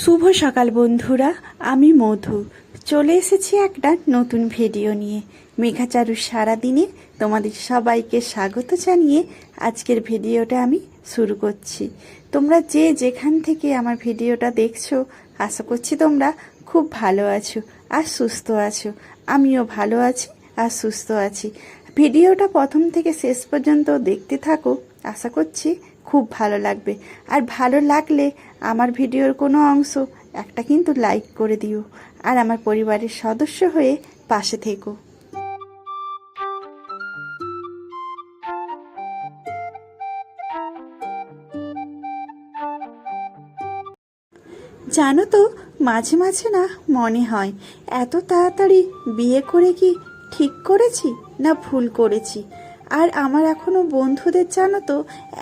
শুভ সকাল বন্ধুরা, আমি মধু চলে এসেছি একটা নতুন ভিডিও নিয়ে। মেঘাচারুর সারাদিনে তোমাদের সবাইকে স্বাগত জানিয়ে আজকের ভিডিওটা আমি শুরু করছি। তোমরা যে যেখান থেকে আমার ভিডিওটা দেখছো, আশা করছি তোমরা খুব ভালো আছো আর সুস্থ আছো। আমিও ভালো আছি আর সুস্থ আছি। ভিডিওটা প্রথম থেকে শেষ পর্যন্ত দেখতে থাকো, আশা করছি খুব ভালো লাগবে। আর ভালো লাগলে আমার ভিডিওর কোনো অংশ একটা কিন্তু লাইক করে দিও, আর আমার পরিবারের সদস্য হয়ে পাশে থেকো। জানো তো, মাঝে মাঝে না মনে হয় এত তাড়াতাড়ি বিয়ে করে কি ঠিক করেছি না ভুল করেছি। আর আমার এখনও বন্ধুদের জানো তো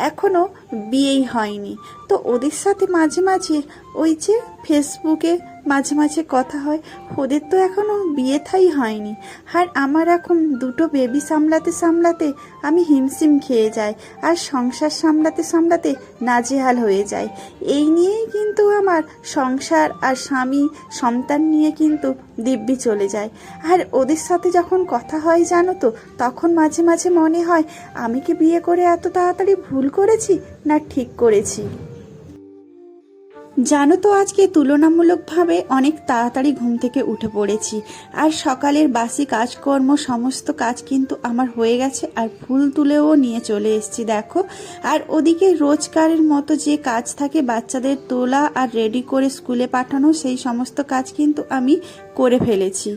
এখনও বিয়েই হয়নি, তো ওদের সাথে মাঝে মাঝে ওই যে ফেসবুকে মাঝে মাঝে কথা হয়, ওদের তো এখনও বিয়ে থাই হয়নি। আর আমার এখন দুটো বেবি সামলাতে সামলাতে আমি হিমশিম খেয়ে যাই, আর সংসার সামলাতে সামলাতে নাজেহাল হয়ে যায়। এই নিয়েই কিন্তু আমার সংসার আর স্বামী সন্তান নিয়ে কিন্তু দিব্যি চলে যায়। আর ওদের সাথে যখন কথা হয় জানো তো, তখন মাঝে মাঝে মনে হয় আমি কি বিয়ে করে এত তাড়াতাড়ি ভুল করেছি না ঠিক করেছি। জানো তো, আজকে তুলনামূলকভাবে অনেক তাড়াতাড়ি ঘুম থেকে উঠে পড়েছি, আর সকালের বাসি কাজকর্ম সমস্ত কাজ কিন্তু আমার হয়ে গেছে, আর ফুল তুলেও নিয়ে চলে এসেছি দেখো। আর ওদিকে রোজকারের মতো যে কাজ থাকে বাচ্চাদের তোলা আর রেডি করে স্কুলে পাঠানো, সেই সমস্ত কাজ কিন্তু আমি করে ফেলেছি।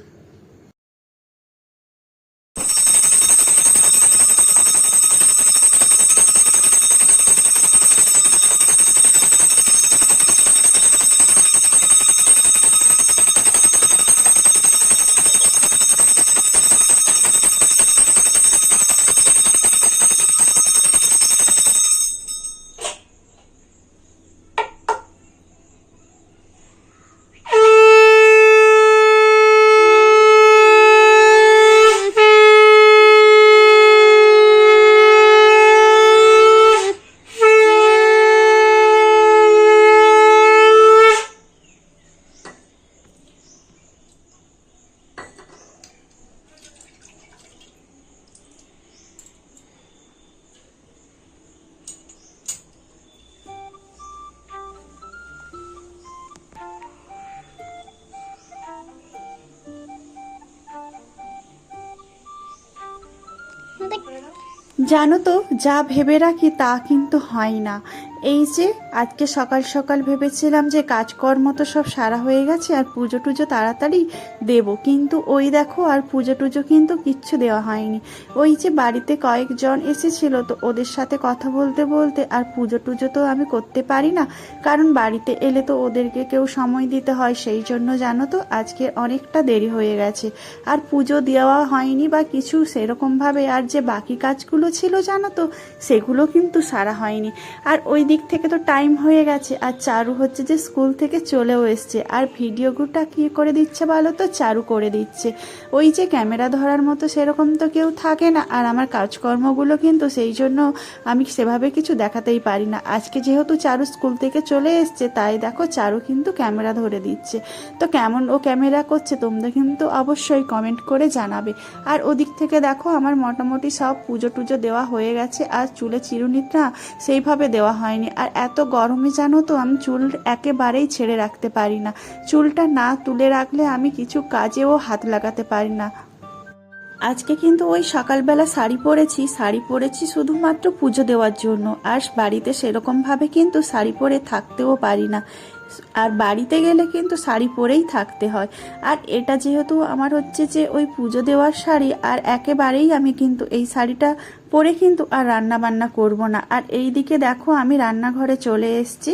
জানো তো, যা ভেবে রাখি তা কিন্তু হয় না। এই যে আজকে সকাল সকাল ভেবেছিলাম যে কাজকর্ম তো সব সারা হয়ে গেছে আর পুজো টুজো তাড়াতাড়ি দেব, কিন্তু ওই দেখো আর পুজো টুজো কিন্তু কিচ্ছু দেওয়া হয়নি। ওই যে বাড়িতে কয়েকজন এসেছিল, তো ওদের সাথে কথা বলতে বলতে আর পুজো টুজো তো আমি করতে পারি না, কারণ বাড়িতে এলে তো ওদেরকে কেউ সময় দিতে হয়। সেই জন্য জানো তো আজকে অনেকটা দেরি হয়ে গেছে, আর পুজো দেওয়া হয়নি বা কিছু সেরকমভাবে। আর যে বাকি কাজগুলো ছিল জানো তো, সেগুলো কিন্তু সারা হয়নি। আর ওই দিক থেকে তো টাইম হয়ে গেছে, আর চারু হচ্ছে যে স্কুল থেকে চলেও এসছে, আর ভিডিওগুলোটা কী করে দিচ্ছে বলো তো, চারু করে দিচ্ছে। ওই যে ক্যামেরা ধরার মতো সেরকম তো কেউ থাকে না, আর আমার কাজকর্মগুলো কিন্তু সেই জন্য আমি সেভাবে কিছু দেখাতেই পারি না। আজকে যেহেতু চারু স্কুল থেকে চলে এসছে, তাই দেখো চারু কিন্তু ক্যামেরা ধরে দিচ্ছে। তো কেমন ও ক্যামেরা করছে তোমরা কিন্তু অবশ্যই কমেন্ট করে জানাবে। আর ওদিক থেকে দেখো আমার মোটামুটি সব পুজো টুজো দেওয়া হয়ে গেছে, আর চুলে চিরুনিটা সেইভাবে দেওয়া হয়নি। আর এত গরমে জানো তো আমি চুল একেবারেই ছেড়ে রাখতে পারি না, চুলটা না তুলে রাখলে আমি কিছু কাজেও হাত লাগাতে পারি না। আজকে কিন্তু ওই সকালবেলা শাড়ি পরেছি শুধুমাত্র পুজো দেওয়ার জন্য, আর বাড়িতে সেরকমভাবে কিন্তু শাড়ি পরে থাকতেও পারি না, আর বাড়িতে গেলে কিন্তু শাড়ি পরেই থাকতে হয়। আর এটা যেহেতু আমার হচ্ছে যে ওই পুজো দেওয়ার শাড়ি, আর একেবারেই আমি কিন্তু এই শাড়িটা পরে কিন্তু আর রান্না বান্না করব না। আর এই দিকে দেখো আমি রান্নাঘরে চলে এসেছি,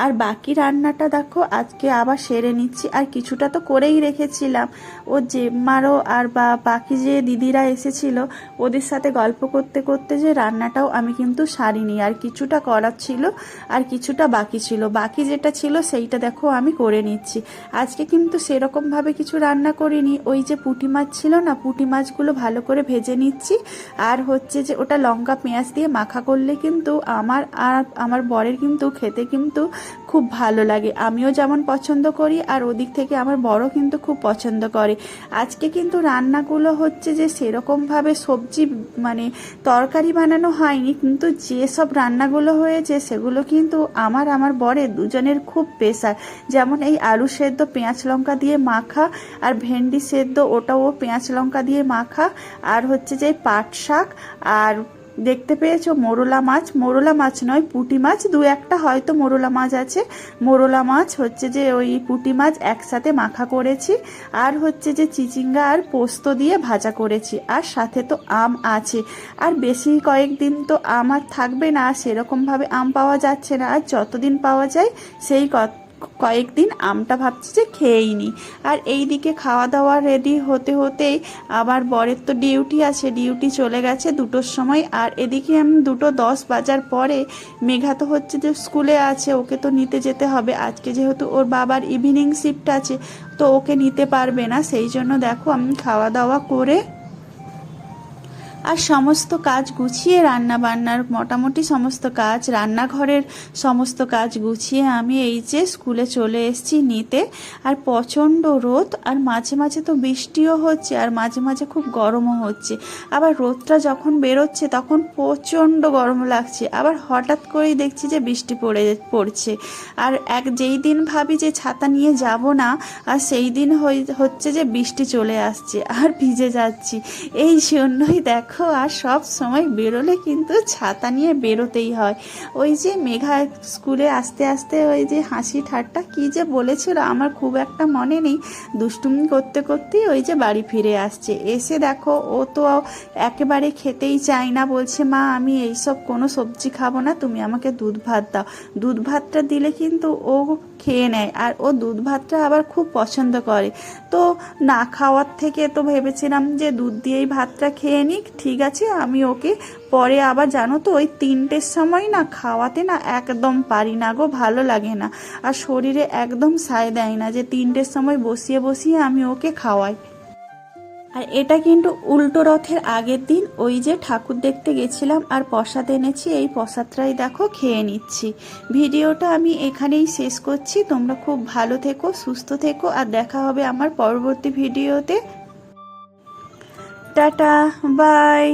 আর বাকি রান্নাটা দেখো আজকে আবার সেরে নিচ্ছি। আর কিছুটা তো করেই রেখেছিলাম, ও জেম্মারও আর বাকি যে দিদিরা এসেছিল ওদের সাথে গল্প করতে করতে যে রান্নাটাও আমি কিন্তু সারিনি, আর কিছুটা করার ছিল আর কিছুটা বাকি ছিল। বাকি যেটা ছিল সেইটা দেখো আমি করে নিচ্ছি। আজকে কিন্তু সেরকমভাবে কিছু রান্না করিনি, ওই যে পুঁটি মাছ ছিল না, পুঁটি মাছগুলো ভালো করে ভেজে নিচ্ছি। আর হচ্ছে যে ওটা লঙ্কা পেঁয়াজ দিয়ে মাখা করলে কিন্তু আমার আর আমার বরের কিন্তু খেতে কিন্তু খুব ভালো লাগে। আমিও যেমন পছন্দ করি আর ওদিক থেকে আমার বড় কিন্তু খুব পছন্দ করে। আজকে কিন্তু রান্নাগুলো হচ্ছে যে সেরকমভাবে সবজি মানে তরকারি বানানো হয়নি, কিন্তু যেসব রান্নাগুলো হয়েছে সেগুলো কিন্তু আমার বরের দুজনের খুব পেশার। যেমন এই আলু সেদ্ধ পেঁয়াজ লঙ্কা দিয়ে মাখা, আর ভেন্ডি সেদ্ধ ওটাও পেঁয়াজ লঙ্কা দিয়ে মাখা, আর হচ্ছে যে পাট শাক, আর দেখতে পেয়েছো মোরলা মাছ নয় পুঁটি মাছ, দু একটা হয়তো মোরলা মাছ আছে, মোরলা মাছ হচ্ছে যে ওই পুঁটি মাছ একসাথে মাখা করেছি, আর হচ্ছে যে চিচিঙ্গা আর পোস্ত দিয়ে ভাজা করেছি, আর সাথে তো আম আছে। আর বেশি কয়েকদিন তো আম আর থাকবে না, সেরকমভাবে আম পাওয়া যাচ্ছে না, আর যতদিন পাওয়া যায় সেই কয়েকদিন আমটা ভাবছি যে খেয়েই নি। আর এই দিকে খাওয়া দাওয়া রেডি হতে হতেই আবার বরের তো ডিউটি আছে, ডিউটি চলে গেছে 2টোর সময়। আর এদিকে আমি 2:10 বাজার পরে মেঘা তো হচ্ছে যে স্কুলে আছে, ওকে তো নিতে যেতে হবে আজকে, যেহেতু ওর বাবার ইভিনিং শিফট আছে, তো ওকে নিতে পারবে না। সেই জন্য দেখো আমি খাওয়া দাওয়া করে আর সমস্ত কাজ গুছিয়ে রান্না বান্নার মোটামুটি সমস্ত কাজ, রান্নাঘরের সমস্ত কাজ গুছিয়ে আমি এই যে স্কুলে চলে এসেছি নিতে। আর প্রচণ্ড রোদ, আর মাঝে মাঝে তো বৃষ্টিও হচ্ছে, আর মাঝে মাঝে খুব গরমও হচ্ছে। আবার রোদটা যখন বেরোচ্ছে তখন প্রচণ্ড গরম লাগছে, আবার হঠাৎ করেই দেখছি যে বৃষ্টি পড়ছে। আর যেই দিন ভাবি যে ছাতা নিয়ে যাব না, আর সেই দিন হচ্ছে যে বৃষ্টি চলে আসছে আর ভিজে যাচ্ছি। এই জন্যই দেখো আর সব সময় বেরোলে কিন্তু ছাতা নিয়ে বেরোতেই হয়। ওই যে মেঘা স্কুলে আস্তে আস্তে ওই যে হাসি ঠাট্টা কি যে বলেছিল আমার খুব একটা মনে নেই, দুষ্টুমি করতে করতেই ওই যে বাড়ি ফিরে আসছে। এসে দেখো ও তো একেবারে খেতেই চায় না, বলছে মা আমি এইসব কোনো সবজি খাবো না, তুমি আমাকে দুধ ভাত দাও। দুধ ভাতটা দিলে কিন্তু ও খেয়ে নেয়, আর ও দুধ ভাতটা আবার খুব পছন্দ করে। তো না খাওয়ার থেকে তো ভেবেছিলাম যে দুধ দিয়েই ভাতটা খেয়ে নিক, ঠিক আছে। আমি ওকে পরে আবার জানো তো ওই 3টের সময় না খাওয়াতে না একদম পারি না গো, ভালো লাগে না, আর শরীরে একদম সায় দেয় না যে 3টের সময় বসিয়ে বসিয়ে আমি ওকে খাওয়াই। আর এটা কিন্তু উল্টো রথের আগের দিন ওই যে ঠাকুর দেখতে গেছিলাম আর প্রসাদ এনেছি, এই প্রসাদটাই দেখো খেয়ে নিচ্ছি। ভিডিওটা আমি এখানেই শেষ করছি। তোমরা খুব ভালো থেকো, সুস্থ থেকো, আর দেখা হবে আমার পরবর্তী ভিডিওতে। Tata, by.